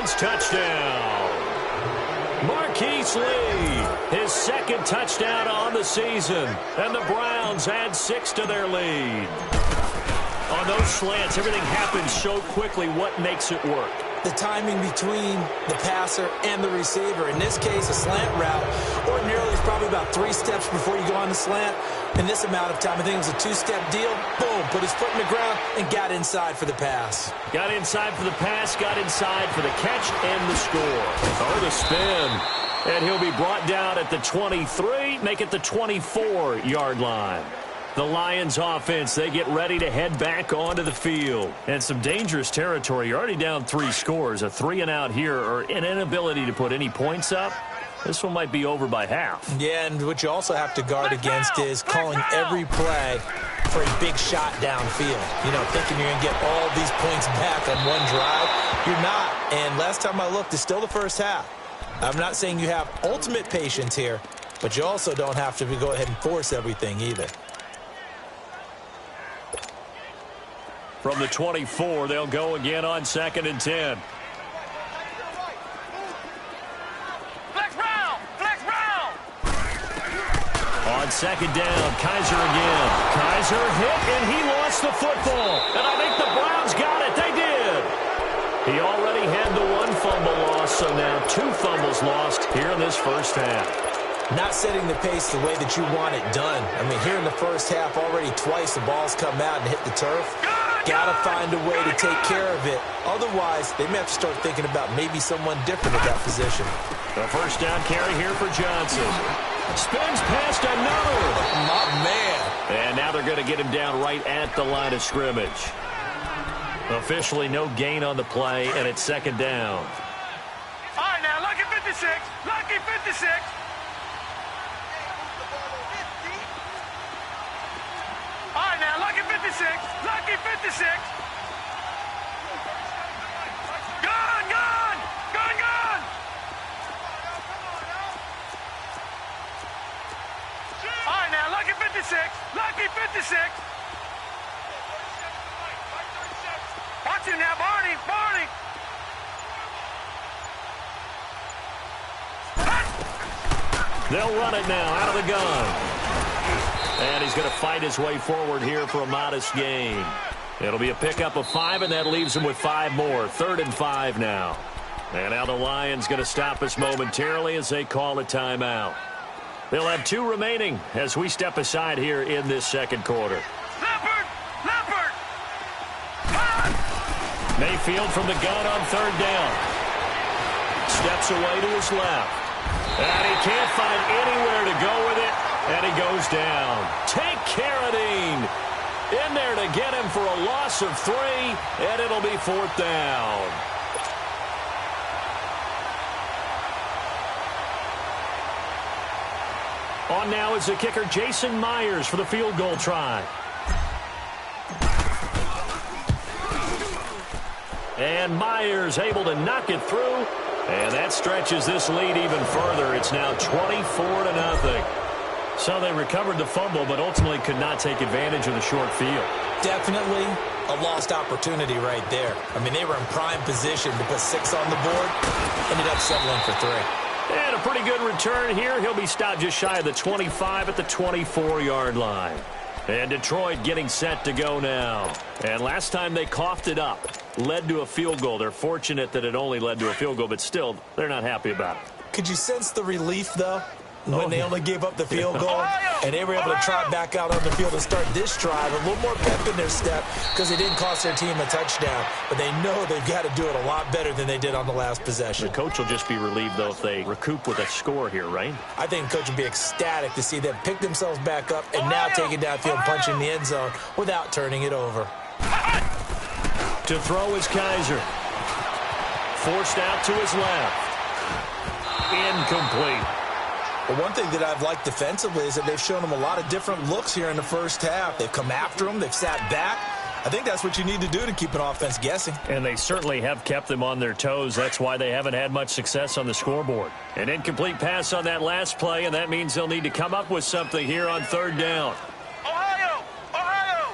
Browns touchdown. Mxssivh, his second touchdown on the season. And the Browns add 6 to their lead. On those slants, everything happens so quickly. What makes it work? The timing between the passer and the receiver. In this case, a slant route ordinarily is probably about 3 steps before you go on the slant. In this amount of time, I think it was a 2-step deal. Boom, put his foot in the ground and got inside for the pass. Got inside for the pass, got inside for the catch and the score. Oh, the spin. And he'll be brought down at the 23, make it the 24-yard line. The Lions offense, they get ready to head back onto the field. And some dangerous territory. You're already down 3 scores. A 3-and-out here or an inability to put any points up. This one might be over by half. Yeah, and what you also have to guard against is calling every play for a big shot downfield. You know, thinking you're going to get all these points back on one drive. You're not. And last time I looked, it's still the first half. I'm not saying you have ultimate patience here, but you also don't have to go ahead and force everything either. From the 24, they'll go again on 2nd and 10. Flex round! On 2nd down, Kaiser again. Kaiser hit, and he lost the football. And I think the Browns got it. They did. He already had the 1 fumble loss, so now 2 fumbles lost here in this first half. Not setting the pace the way that you want it done. I mean, here in the first half, already twice the ball's come out and hit the turf. Got to find a way to take care of it. Otherwise, they may have to start thinking about maybe someone different at that position. The first down carry here for Johnson. Spins past another. My man. And now they're going to get him down right at the line of scrimmage. Officially no gain on the play, and it's 2nd down. All right, now, lucky 56. Lucky 56. All right, now, lucky 56. Lucky 56. Gone, gone. Gone, gone. All right, now, lucky 56. Lucky 56. Watch him now, Barney. Barney. They'll run it now out of the gun. And he's going to fight his way forward here for a modest gain. It'll be a pickup of 5, and that leaves him with 5 more. 3rd and 5 now. And now the Lions going to stop us momentarily as they call a timeout. They'll have 2 remaining as we step aside here in this 2nd quarter. Leopard! Leopard! Mayfield from the gun on 3rd down. Steps away to his left. And he can't find anywhere to go with it. And he goes down. Take Carradine in there to get him for a loss of 3, and it'll be 4th down. On now is the kicker, Jason Myers, for the field goal try. And Myers able to knock it through, and that stretches this lead even further. It's now 24-0. So they recovered the fumble, but ultimately could not take advantage of the short field. Definitely a lost opportunity right there. I mean, they were in prime position to put 6 on the board. Ended up settling for 3. And a pretty good return here. He'll be stopped just shy of the 25 at the 24-yard line. And Detroit getting set to go now. And last time they coughed it up, led to a field goal. They're fortunate that it only led to a field goal, but still, they're not happy about it. Could you sense the relief, though? When they only gave up the field goal, and they were able to trot back out on the field and start this drive. A little more pep in their step because they didn't cost their team a touchdown. But they know they've got to do it a lot better than they did on the last possession. The coach will just be relieved, though, if they recoup with a score here, right? I think the coach will be ecstatic to see them pick themselves back up and now take it downfield, punch in the end zone without turning it over. To throw is Kaiser. Forced out to his left. Incomplete. But one thing that I've liked defensively is that they've shown them a lot of different looks here in the first half. They've come after them. They've sat back. I think that's what you need to do to keep an offense guessing. And they certainly have kept them on their toes. That's why they haven't had much success on the scoreboard. An incomplete pass on that last play, and that means they'll need to come up with something here on 3rd down. Ohio! Ohio!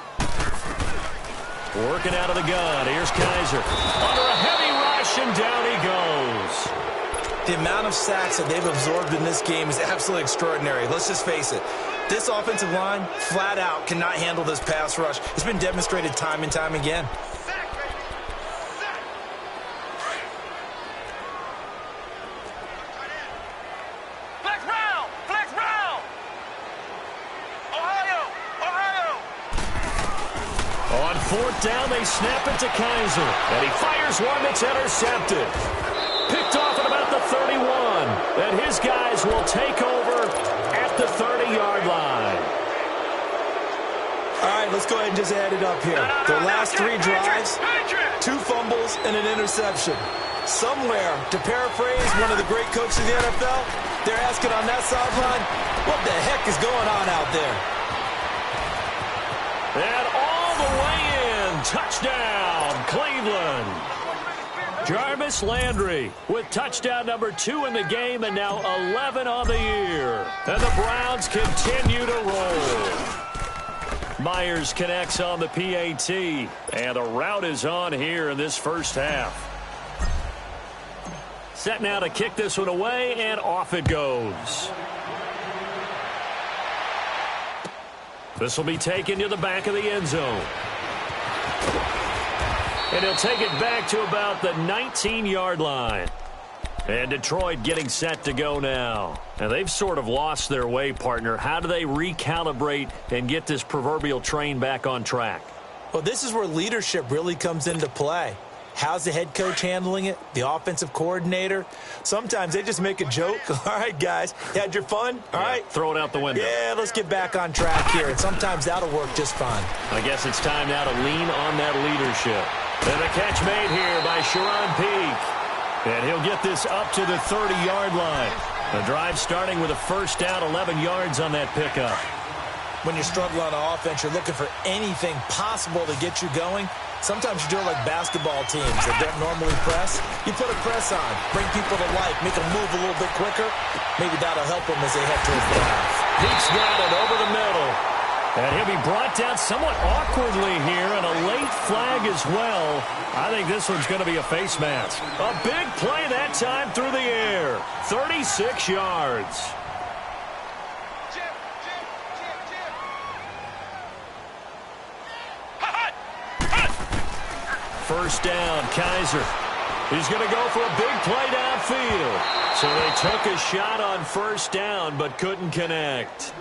Working out of the gun. Here's Kaiser. Under a heavy rush, and down he goes. The amount of sacks that they've absorbed in this game is absolutely extraordinary. Let's just face it. This offensive line, flat out, cannot handle this pass rush. It's been demonstrated time and time again. Flex round! Flex round! Ohio! Ohio! On fourth down, they snap it to Kaiser. And he fires one that's intercepted. Picked off at about the 31. And his guys will take over at the 30-yard line. All right, let's go ahead and just add it up here. The last 3 drives, 2 fumbles and an interception. Somewhere, to paraphrase one of the great coaches in the NFL, they're asking on that sideline, what the heck is going on out there? And all the way in, touchdown, Cleveland. Jarvis Landry with touchdown number 2 in the game and now 11 on the year. And the Browns continue to roll. Myers connects on the PAT, and the route is on here in this first half. Set now to kick this one away, and off it goes. This will be taken to the back of the end zone. And he'll take it back to about the 19-yard line. And Detroit getting set to go now. And they've sort of lost their way, partner. How do they recalibrate and get this proverbial train back on track? Well, this is where leadership really comes into play. How's the head coach handling it? The offensive coordinator? Sometimes they just make a joke. All right, guys, you had your fun? All right. Throw it out the window. Yeah, let's get back on track here. And sometimes that'll work just fine. I guess it's time now to lean on that leadership. And the catch made here by Sharon Peak. And he'll get this up to the 30-yard line. The drive starting with a first down, 11 yards on that pickup. When you struggle on offense, you're looking for anything possible to get you going. Sometimes you do it like basketball teams that don't normally press. You put a press on, bring people to life, make them move a little bit quicker. Maybe that'll help them as they head towards the half. Peak's got it over the middle. And he'll be brought down somewhat awkwardly here, and a late flag as well. I think this one's going to be a face mask. A big play that time through the air. 36 yards. First down, Kaiser. He's going to go for a big play downfield. So they took a shot on first down, but couldn't connect.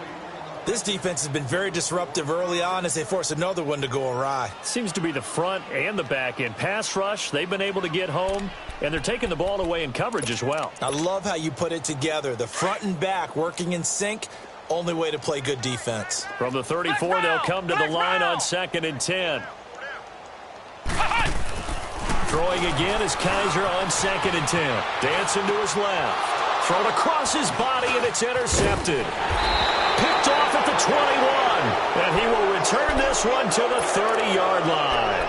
This defense has been very disruptive early on as they force another one to go awry. Seems to be the front and the back end. Pass rush, they've been able to get home, and they're taking the ball away in coverage as well. I love how you put it together. The front and back working in sync, only way to play good defense. From the 34, they'll come to the line on 2nd and 10. Throwing again is Kaiser on 2nd and 10. Dancing to his left. Thrown across his body, and it's intercepted. Picked off at the 21, and he will return this one to the 30-yard line.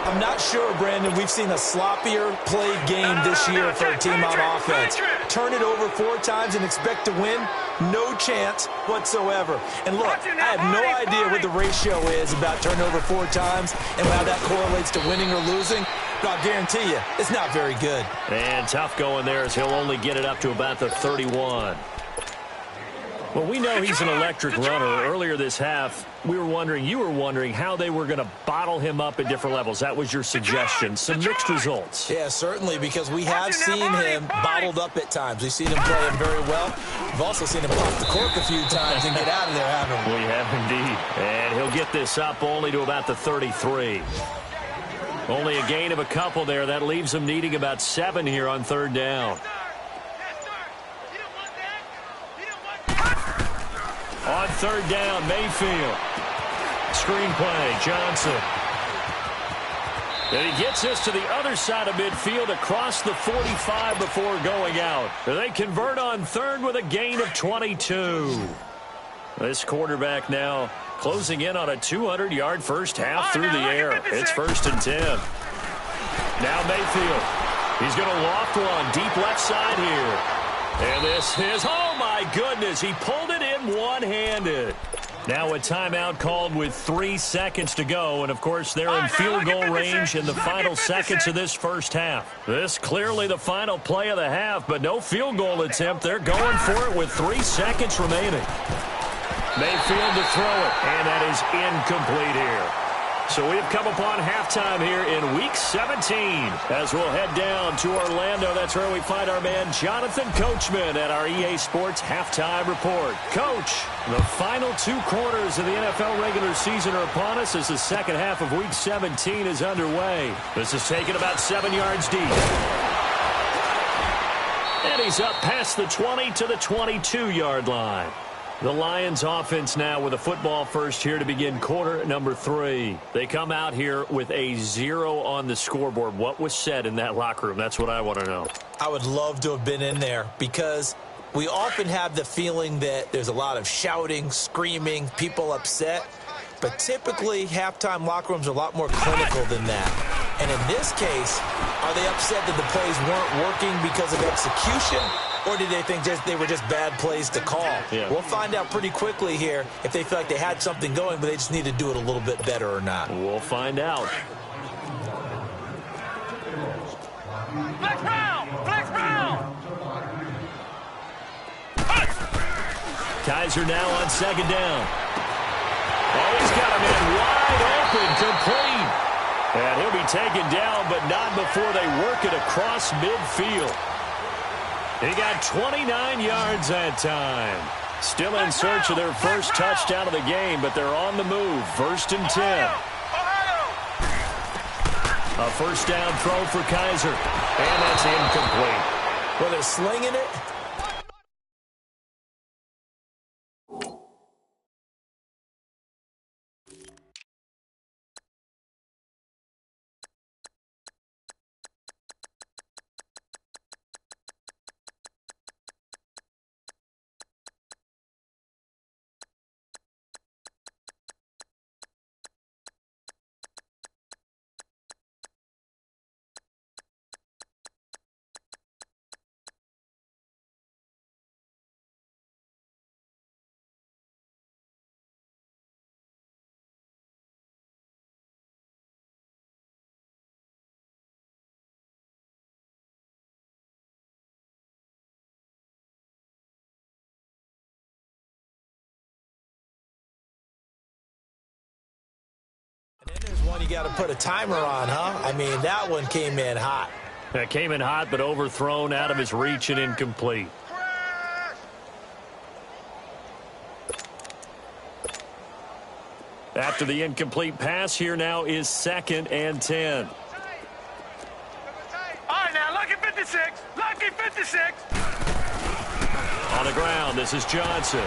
I'm not sure, Brandon, we've seen a sloppier played game this year for a team on offense. Turn it over 4 times and expect to win? No chance whatsoever. And look, I have no idea what the ratio is about turnover 4 times and how that correlates to winning or losing. But I'll guarantee you, it's not very good. And tough going there as he'll only get it up to about the 31. Well, we know he's an electric runner. Earlier this half, you were wondering how they were going to bottle him up at different levels. That was your suggestion. Some mixed results. Yeah, certainly, because we have seen him bottled up at times. We've seen him play him very well. We've also seen him pop the cork a few times and get out of there, haven't we? We have indeed. And he'll get this up only to about the 33. Only a gain of a couple there. That leaves him needing about 7 here on 3rd down. On 3rd down, Mayfield. Screen play, Johnson. And he gets this to the other side of midfield across the 45 before going out. They convert on 3rd with a gain of 22. This quarterback now closing in on a 200-yard first half through the air. It's 1st and 10. Now Mayfield. He's going to loft one deep left side here. And this is, oh my goodness, he pulled it in one-handed. Now a timeout called with 3 seconds to go. And, of course, they're in field goal range in the final seconds of this first half. This clearly the final play of the half, but no field goal attempt. They're going for it with 3 seconds remaining. Mayfield to throw it, and that is incomplete here. So we have come upon halftime here in Week 17 as we'll head down to Orlando. That's where we find our man Jonathan Coachman at our EA Sports Halftime Report. Coach, the final 2 quarters of the NFL regular season are upon us as the second half of Week 17 is underway. This is taken about 7 yards deep. And he's up past the 20 to the 22-yard line. The Lions offense now with a football first here to begin quarter number 3. They come out here with a 0 on the scoreboard. What was said in that locker room? That's what I want to know. I would love to have been in there because we often have the feeling that there's a lot of shouting, screaming, people upset. But typically, halftime locker rooms are a lot more clinical than that. And in this case, are they upset that the plays weren't working because of execution? Or did they think they were just bad plays to call? Yeah. We'll find out pretty quickly here if they feel like they had something going, but they just need to do it a little bit better or not. We'll find out. Flex round! Flex round! Kaiser now on second down. Oh, he's got a man wide open, complete. And he'll be taken down, but not before they work it across midfield. He got 29 yards that time. Still in search of their first touchdown of the game, but they're on the move. 1st and 10. A first down throw for Kaiser. And that's incomplete. Well, they're slinging it. And then there's one you got to put a timer on, huh? I mean, that one came in hot. That came in hot, but overthrown, out of his reach, and incomplete. After the incomplete pass, here now is 2nd and 10. All right, now, lucky 56. Lucky 56. On the ground, this is Johnson.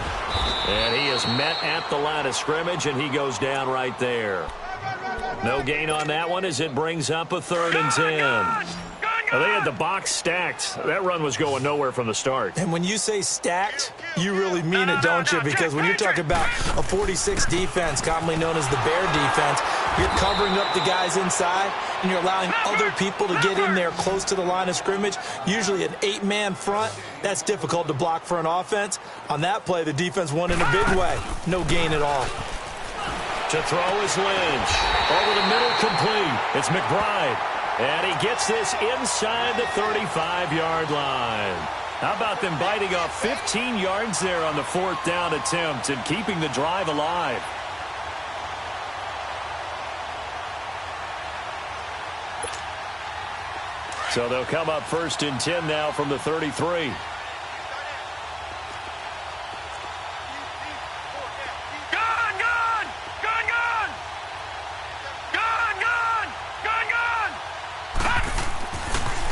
And he is met at the line of scrimmage, and he goes down right there. No gain on that one as it brings up a 3rd and 10. Well, they had the box stacked. That run was going nowhere from the start. And when you say stacked, you really mean it, don't you? Because when you're talking about a 46 defense, commonly known as the Bear defense, you're covering up the guys inside, and you're allowing other people to get in there close to the line of scrimmage, usually an 8-man front. That's difficult to block for an offense. On that play, the defense won in a big way. No gain at all. To throw is Lynch. Over the middle, complete. It's McBride. And he gets this inside the 35-yard line. How about them biting off 15 yards there on the 4th down attempt and keeping the drive alive? So they'll come up 1st and 10 now from the 33.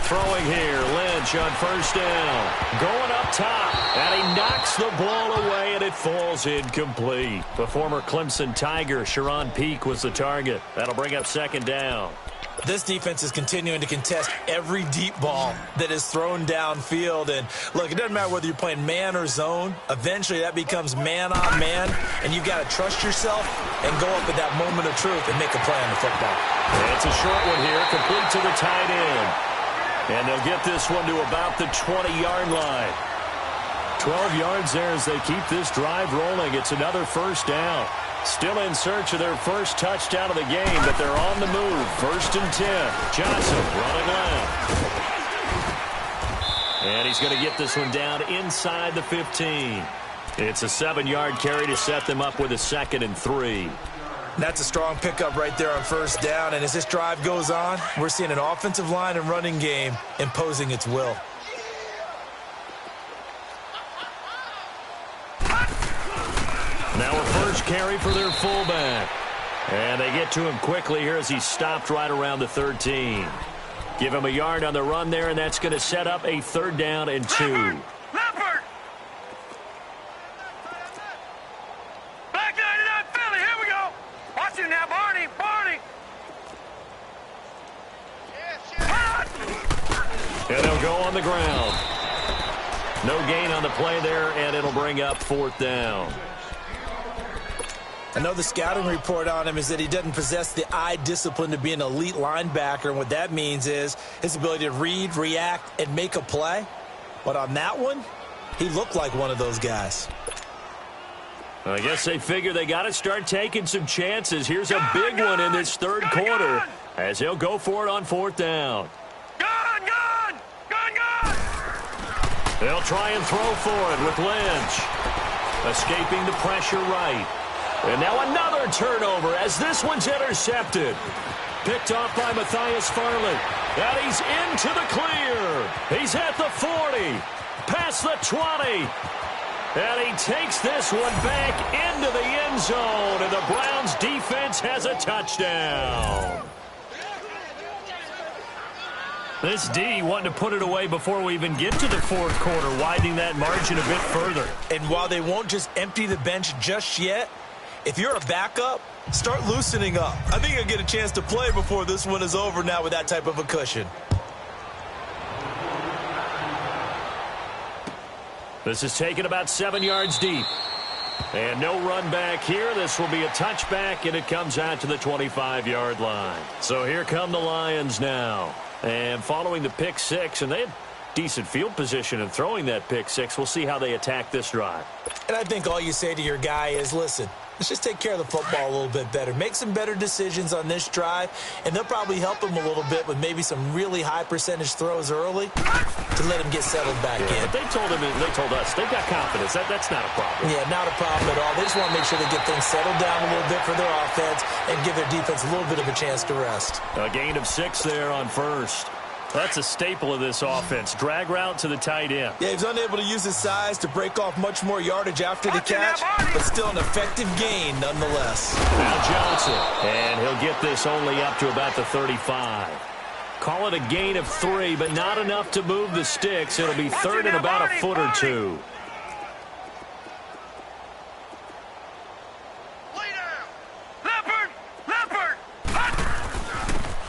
Throwing here, Lynch on 1st down. Going up top, and he knocks the ball away, and it falls incomplete. The former Clemson Tiger, Sharon Peake, was the target. That'll bring up 2nd down. This defense is continuing to contest every deep ball that is thrown downfield. And, look, it doesn't matter whether you're playing man or zone. Eventually, that becomes man-on-man, and you've got to trust yourself and go up at that moment of truth and make a play on the football. It's a short one here, complete to the tight end. And they'll get this one to about the 20-yard line. 12 yards there as they keep this drive rolling. It's another first down. Still in search of their first touchdown of the game, but they're on the move. 1st and 10. Johnson running left. And he's going to get this one down inside the 15. It's a 7-yard carry to set them up with a 2nd and 3. That's a strong pickup right there on 1st down. And as this drive goes on, we're seeing an offensive line and running game imposing its will. Now a first carry for their fullback. And they get to him quickly here as he stopped right around the 13. Give him a yard on the run there, and that's going to set up a 3rd down and 2. Leopard! Back 99 Philly, here we go! Watch it now, Barney, Barney! And they'll go on the ground. No gain on the play there, and it'll bring up 4th down. I know the scouting report on him is that he doesn't possess the eye discipline to be an elite linebacker, and what that means is his ability to read, react, and make a play. But on that one, he looked like one of those guys. I guess they figure they got to start taking some chances. Here's a big one in this 3rd quarter as he'll go for it on 4th down. Gun! They'll try and throw for it with Lynch. Escaping the pressure right. And now another turnover as this one's intercepted. Picked off by Matthias Farley. And he's into the clear. He's at the 40. Past the 20. And he takes this one back into the end zone. And the Browns defense has a touchdown. This D wanting to put it away before we even get to the 4th quarter, widening that margin a bit further. And while they won't just empty the bench just yet, if you're a backup, start loosening up. I think you'll get a chance to play before this one is over now with that type of a cushion. This is taken about 7 yards deep. And no run back here. This will be a touchback, and it comes out to the 25-yard line. So here come the Lions now. And following the pick 6, and they had decent field position in throwing that pick 6. We'll see how they attack this drive. And I think all you say to your guy is, listen, let's just take care of the football a little bit better. Make some better decisions on this drive, and they'll probably help him a little bit with maybe some really high percentage throws early to let him get settled back in. But they told us they've got confidence. That's not a problem. Yeah, not a problem at all. They just want to make sure they get things settled down a little bit for their offense and give their defense a little bit of a chance to rest. A gain of 6 there on 1st. That's a staple of this offense. Drag route to the tight end. Yeah, he's unable to use his size to break off much more yardage after the catch, but still an effective gain nonetheless. Now Johnson, and he'll get this only up to about the 35. Call it a gain of 3, but not enough to move the sticks. It'll be 3rd and about a foot or 2.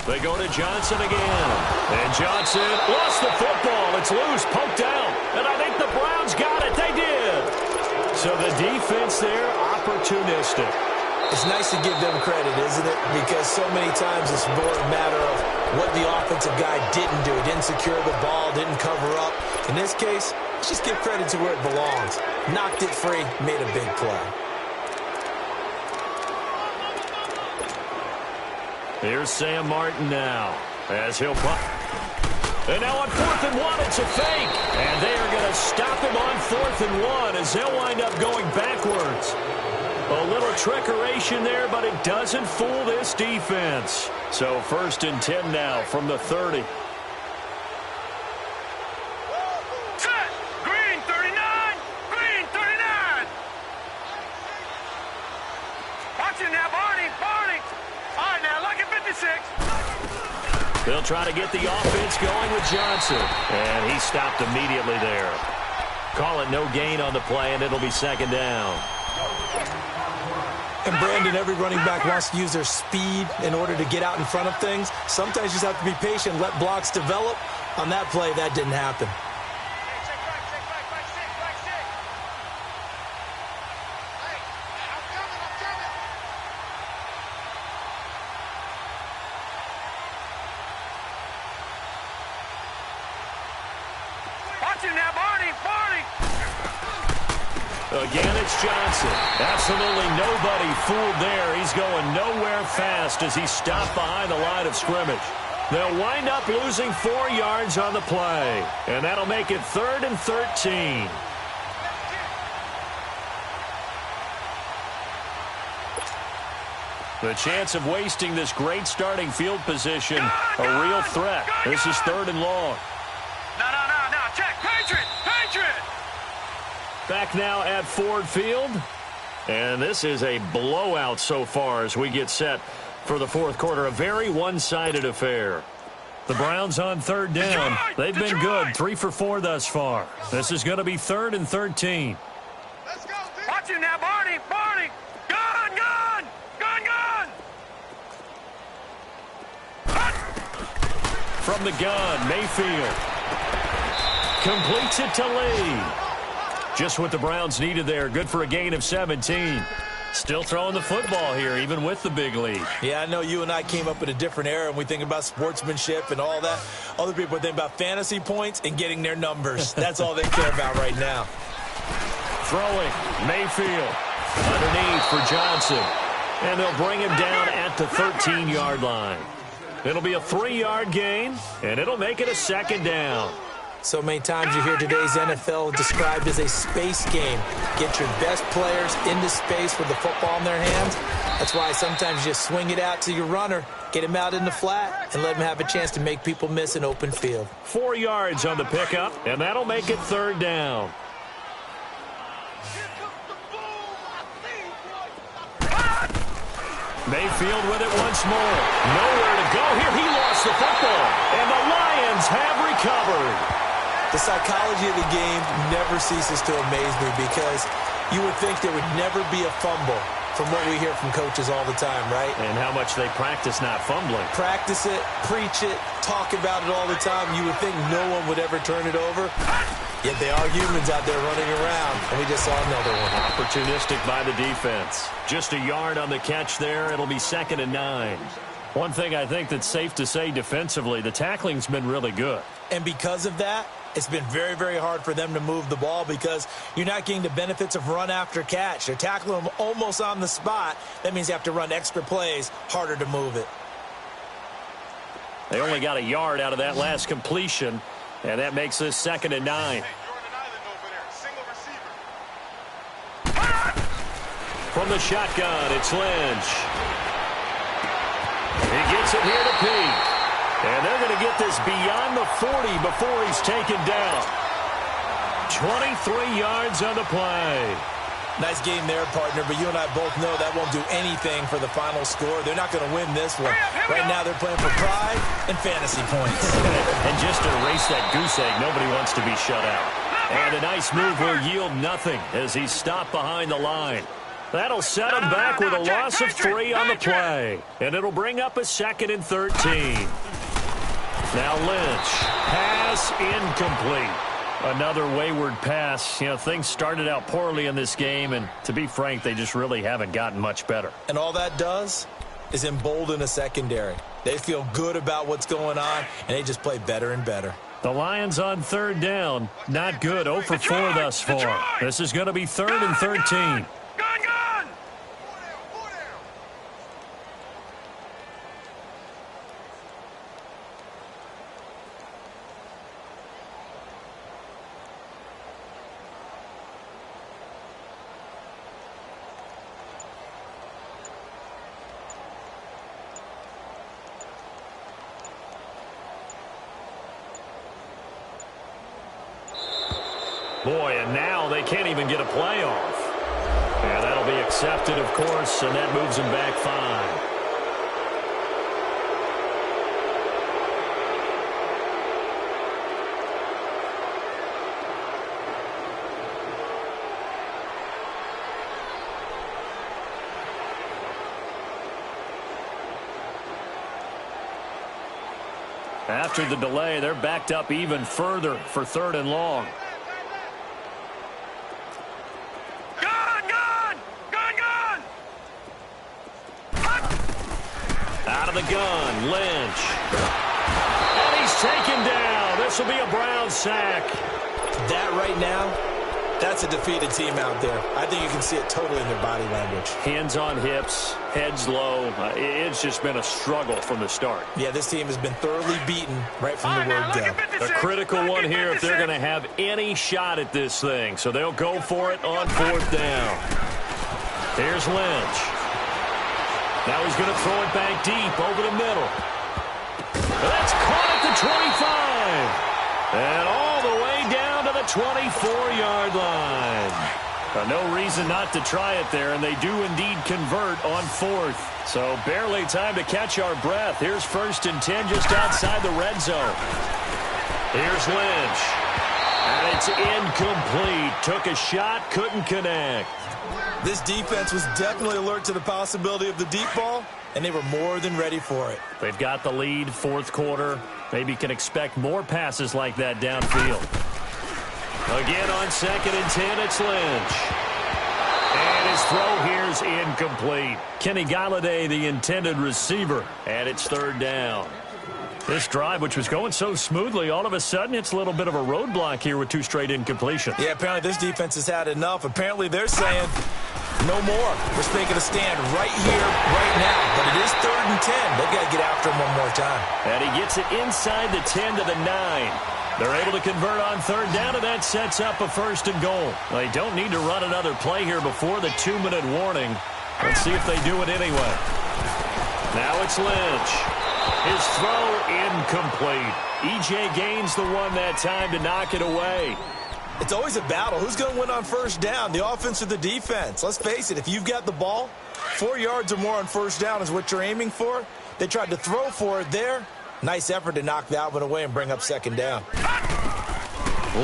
They go to Johnson again. And Johnson lost the football. It's loose, poked out. And I think the Browns got it. They did. So the defense there, opportunistic. It's nice to give them credit, isn't it? Because so many times it's more a matter of what the offensive guy didn't do. He didn't secure the ball, didn't cover up. In this case, let's just give credit to where it belongs. Knocked it free, made a big play. Here's Sam Martin now as he'll punt. And now on 4th and 1, it's a fake. And they are going to stop him on 4th and 1 as they'll wind up going backwards. A little trickeration there, but it doesn't fool this defense. So 1st and 10 now from the 30. Set! Green 39! Green 39! Watch it now, Barney! Barney! All right, now, look at 56. They'll try to get the offense going with Johnson. And he stopped immediately there. Call it no gain on the play, and it'll be 2nd down. And Brandon, every running back wants to use their speed in order to get out in front of things. Sometimes you just have to be patient, let blocks develop. On that play, that didn't happen. Watch it now, Barney! Barney! Again, it's Johnson. Absolutely nobody fooled there. He's going nowhere fast as he's stopped behind the line of scrimmage. They'll wind up losing 4 yards on the play, and that'll make it 3rd and 13. The chance of wasting this great starting field position, a real threat. This is 3rd and long. No. Check. Patriot. Back now at Ford Field. And this is a blowout so far as we get set for the 4th quarter. A very one-sided affair. The Browns on 3rd down. They've been good. 3 for 4 thus far. This is going to be 3rd and 13. Let's go, dude. Watch it now, Barney. Gun. From the gun, Mayfield completes it to Lee. Just what the Browns needed there. Good for a gain of 17. Still throwing the football here, even with the big lead. Yeah, I know you and I came up in a different era, and we think about sportsmanship and all that. Other people think about fantasy points and getting their numbers. That's all they care about right now. Throwing, Mayfield underneath for Johnson. And they'll bring him down at the 13-yard line. It'll be a 3-yard gain, and it'll make it a 2nd down. So many times you hear today's NFL described as a space game. Get your best players into space with the football in their hands. That's why sometimes you just swing it out to your runner, get him out in the flat, and let him have a chance to make people miss an open field. 4 yards on the pickup, and that'll make it 3rd down. Mayfield with it once more. Nowhere to go here. He lost the football, and the Lions have recovered. The psychology of the game never ceases to amaze me because you would think there would never be a fumble from what we hear from coaches all the time, right? And how much they practice not fumbling. Practice it, preach it, talk about it all the time. You would think no one would ever turn it over. Yet they are humans out there running around, and we just saw another one. Opportunistic by the defense. Just a yard on the catch there. It'll be 2nd and 9. One thing I think that's safe to say defensively, the tackling's been really good. And because of that, it's been very, very hard for them to move the ball because you're not getting the benefits of run after catch. They're tackling them almost on the spot. That means you have to run extra plays, harder to move it. They only got a yard out of that last completion, and that makes this 2nd and 9. From the shotgun, it's Lynch. He gets it here to Peake. And they're going to get this beyond the 40 before he's taken down. 23 yards on the play. Nice game there, partner, but you and I both know that won't do anything for the final score. They're not going to win this one. Right now they're playing for pride and fantasy points. And just to erase that goose egg, nobody wants to be shut out. And a nice move will yield nothing as he's stopped behind the line. That'll set him back with a loss of 3 on the play. And it'll bring up a 2nd and 13. Now Lynch, pass incomplete. Another wayward pass. You know, things started out poorly in this game, and to be frank, they just really haven't gotten much better. And all that does is embolden a secondary. They feel good about what's going on, and they just play better and better. The Lions on 3rd down. Not good. 0 for 4 thus far. This is going to be 3rd and 13. Boy, and now they can't even get a play off. And that'll be accepted, of course, and that moves them back 5. After the delay, they're backed up even further for 3rd and long. Out of the gun, Lynch. And he's taken down. This will be a Brown sack. That right now, That's a defeated team out there. I think you can see it totally in their body language. Hands on hips, heads low. It's just been a struggle from the start. Yeah, this team has been thoroughly beaten right from the word go. A critical one here if they're going to have any shot at this thing. So they'll go for it on 4th down. Here's Lynch. Now he's going to throw it back deep over the middle. That's caught at the 25. And all the way down to the 24-yard line. No reason not to try it there, and they do indeed convert on 4th. So barely time to catch our breath. Here's 1st and 10 just outside the red zone. Here's Lynch. And it's incomplete. Took a shot, couldn't connect. This defense was definitely alert to the possibility of the deep ball, and they were more than ready for it. They've got the lead, 4th quarter. Maybe can expect more passes like that downfield. Again on 2nd and 10, it's Lynch. And his throw here's incomplete. Kenny Galladay, the intended receiver, and it's 3rd down. This drive, which was going so smoothly, all of a sudden it's a little bit of a roadblock here with 2 straight incompletions. Yeah, apparently this defense has had enough. Apparently they're saying no more. We're making a stand right here, right now. But it is 3rd and 10. They've got to get after him one more time. And he gets it inside the 10 to the 9. They're able to convert on 3rd down, and that sets up a 1st and goal. They don't need to run another play here before the 2-minute warning. Let's see if they do it anyway. Now it's Lynch. His throw incomplete. E.J. Gaines the one that time to knock it away. It's always a battle. Who's going to win on 1st down, the offense or the defense? Let's face it, if you've got the ball, 4 yards or more on 1st down is what you're aiming for. They tried to throw for it there. Nice effort to knock that one away and bring up 2nd down.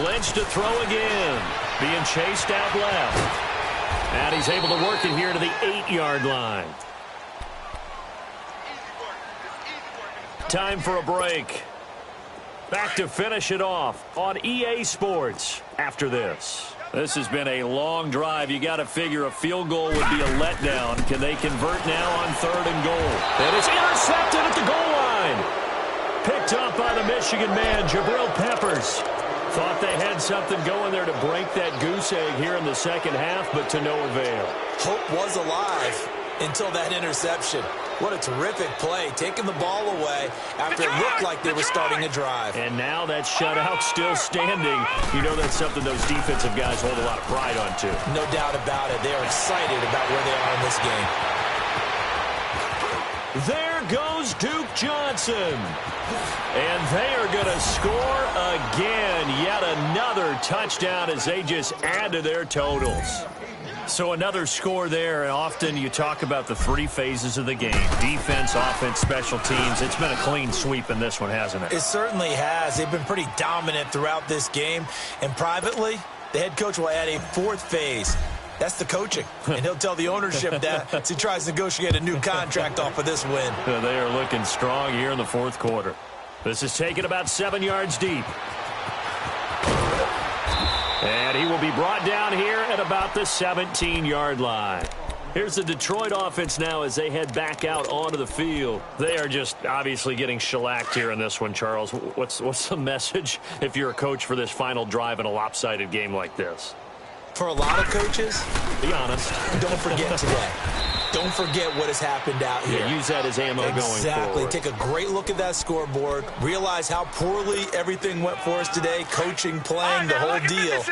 Lynch to throw again. Being chased out left. And he's able to work it here to the 8-yard line. Time for a break. Back to finish it off on EA Sports after this. This has been a long drive. You got to figure a field goal would be a letdown. Can they convert now on 3rd and goal? And it's intercepted at the goal line. Picked up by the Michigan man, Jabril Peppers. Thought they had something going there to break that goose egg here in the 2nd half, but to no avail. Hope was alive until that interception. What a terrific play, taking the ball away after it looked like they were starting a drive. And now that shutout still standing. You know that's something those defensive guys hold a lot of pride on, too. No doubt about it. They are excited about where they are in this game. There goes Duke Johnson. And they are going to score again. Yet another touchdown as they just add to their totals. So another score there, and often you talk about the 3 phases of the game. Defense, offense, special teams. It's been a clean sweep in this one, hasn't it? It certainly has. They've been pretty dominant throughout this game. And privately, the head coach will add a 4th phase. That's the coaching. And he'll tell the ownership that as he tries to negotiate a new contract off of this win. They are looking strong here in the 4th quarter. This is taken about 7 yards deep. And he will be brought down here at about the 17-yard line. Here's the Detroit offense now as they head back out onto the field. They are just obviously getting shellacked here in this one, Charles. What's the message if you're a coach for this final drive in a lopsided game like this? For a lot of coaches, be honest, don't forget today. Don't forget what has happened out here. Yeah, use that as ammo going forward. Exactly. Take a great look at that scoreboard. Realize how poorly everything went for us today. Coaching, playing, the whole deal.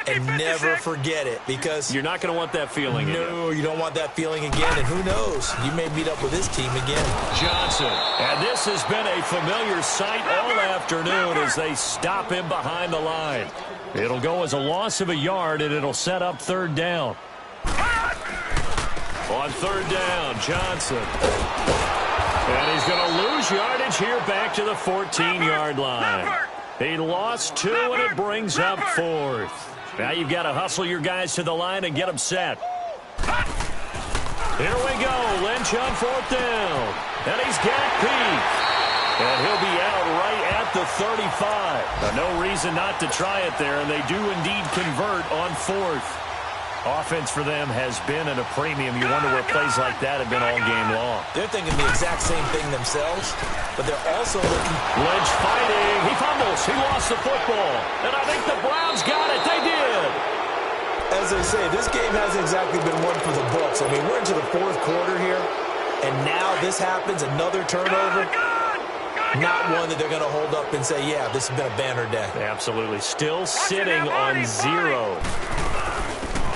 And never forget it, because you're not going to want that feeling again. No, you don't want that feeling again. And who knows? You may meet up with this team again. Johnson. And this has been a familiar sight all afternoon as they stop him behind the line. It'll go as a loss of a yard, and it'll set up 3rd down. On 3rd down, Johnson. And he's going to lose yardage here back to the 14-yard line. He lost 2, and it brings up 4th. Now you've got to hustle your guys to the line and get them set. Here we go. Lynch on 4th down. And he's got Pete. And he'll be out right at the 35. No reason not to try it there, and they do indeed convert on 4th. Offense for them has been at a premium. You wonder where plays like that have been all game long. They're thinking the exact same thing themselves, but they're also looking. Lynch fighting. He fumbles. He lost the football. And I think the Browns got it. They did. as they say, this game hasn't exactly been one for the books. I mean, we're into the fourth quarter here, and now this happens, another turnover. Not one that they're going to hold up and say, yeah, this has been a banner day. Absolutely. Still sitting on 0.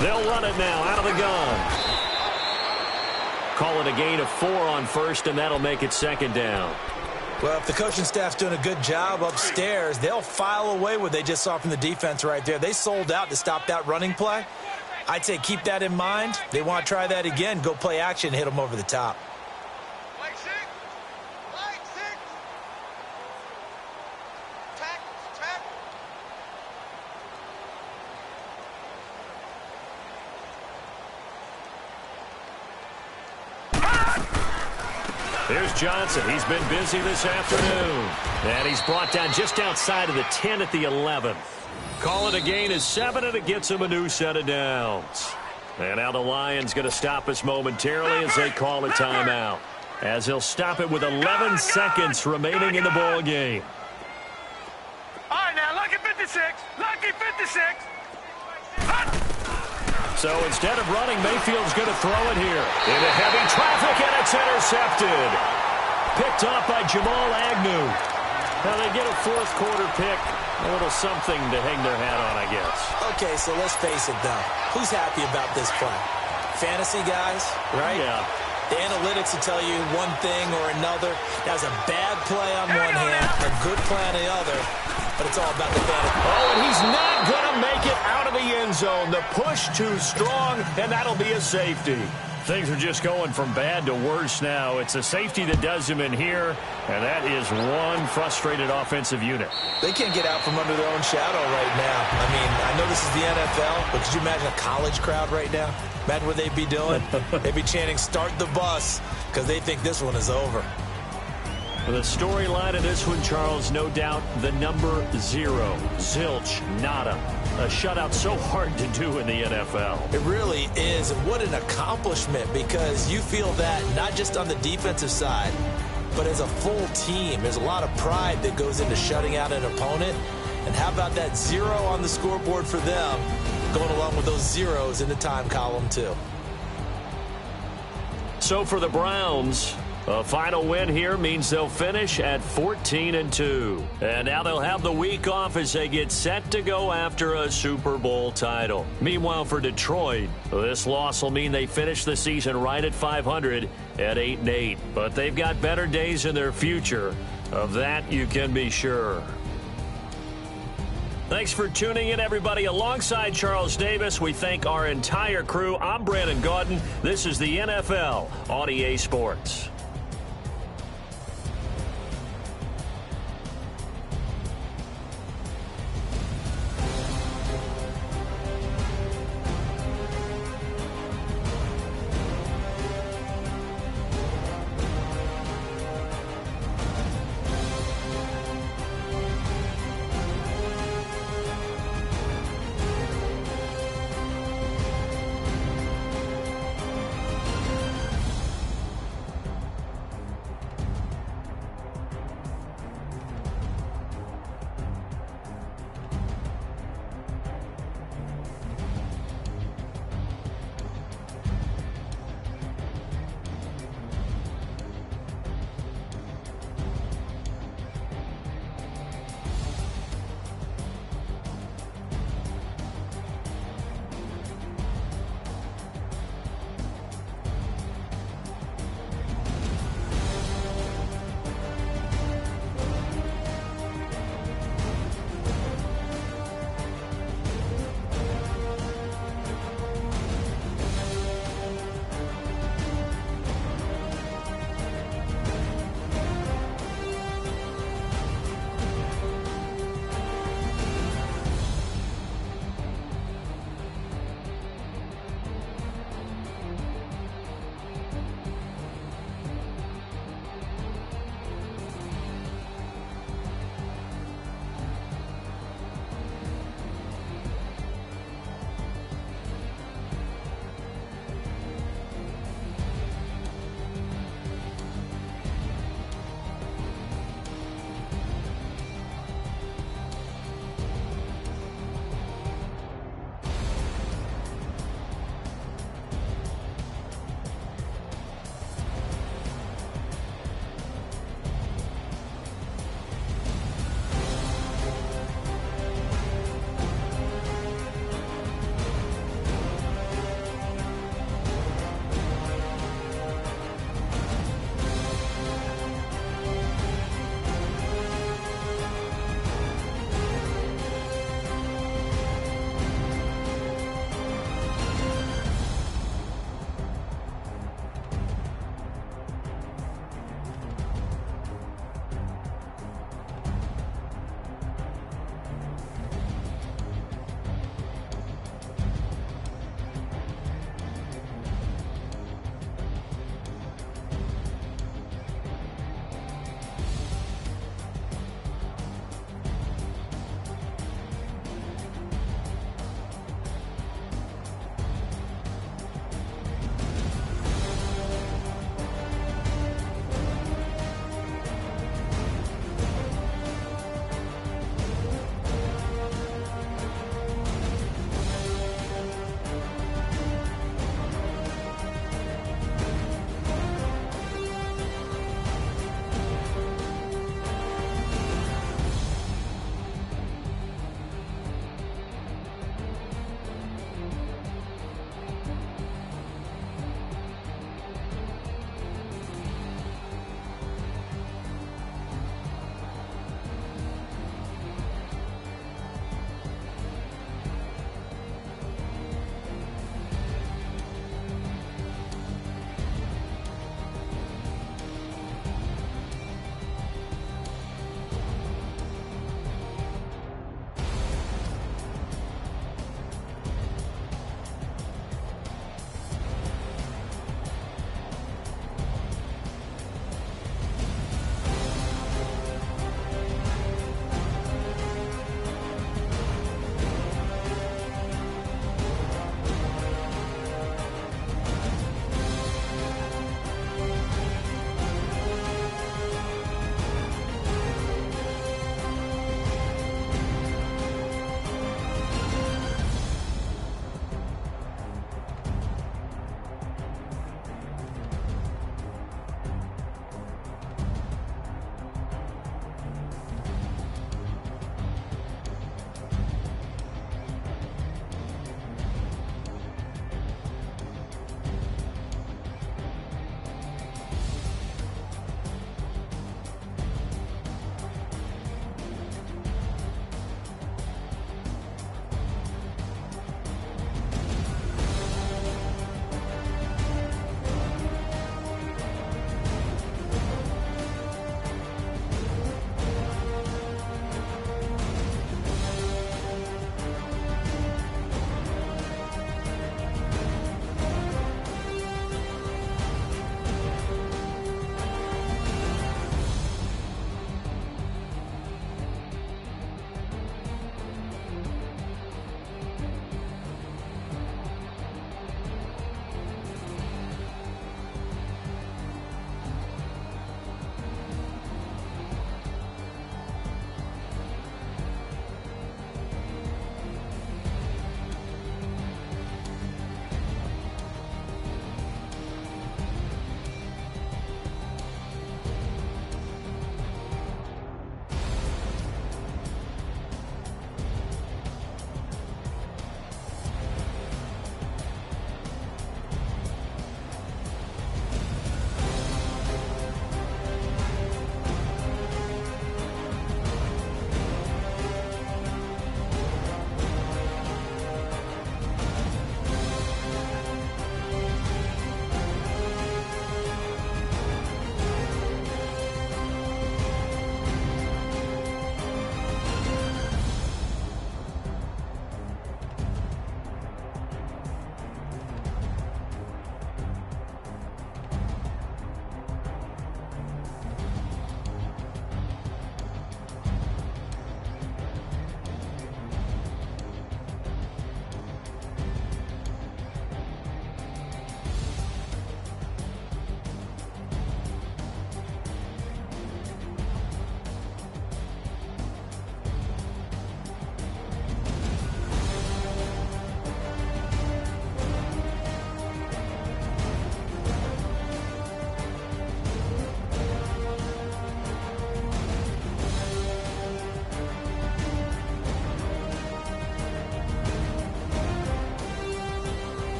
They'll run it now out of the gun. Call it a gain of 4 on first, and that'll make it second down. Well, if the coaching staff's doing a good job upstairs, they'll file away what they just saw from the defense right there. They sold out to stop that running play. I'd say keep that in mind. They want to try that again, go play action, hit them over the top. Here's Johnson. He's been busy this afternoon. And he's brought down just outside of the 10 at the 11th. Call it a gain of 7, and it gets him a new set of downs. And now the Lions going to stop us momentarily as they call a timeout. As he'll stop it with 11 seconds remaining in the ball game. All right, now, lucky 56. Lucky 56. So instead of running, Mayfield's going to throw it here. Into heavy traffic, and it's intercepted. Picked off by Jamal Agnew. Now they get a fourth quarter pick. A little something to hang their hat on, I guess. Okay, so let's face it, though. Who's happy about this play? Fantasy guys, right? Yeah. The analytics will tell you one thing or another. That was a bad play on one hand, a good play on the other. But it's all about the fantasy. Oh, and he's not going to make it out of the end zone. The push too strong, and that'll be a safety. Things are just going from bad to worse now. It's a safety that does him in here, and that is one frustrated offensive unit. They can't get out from under their own shadow right now. I mean, I know this is the NFL, but could you imagine a college crowd right now? Imagine what they'd be doing. They'd be chanting, "Start the bus," because they think this one is over. The storyline of this one, Charles, no doubt the number 0. Zilch, nada. A shutout so hard to do in the NFL. It really is, and what an accomplishment, because you feel that not just on the defensive side, but as a full team. There's a lot of pride that goes into shutting out an opponent, and how about that 0 on the scoreboard for them, going along with those zeros in the time column too. So for the Browns, a final win here means they'll finish at 14-2. And now they'll have the week off as they get set to go after a Super Bowl title. Meanwhile, for Detroit, this loss will mean they finish the season right at 500 at 8-8. But they've got better days in their future. Of that, you can be sure. Thanks for tuning in, everybody. Alongside Charles Davis, we thank our entire crew. I'm Brandon Gaudin. This is the NFL on EA Sports.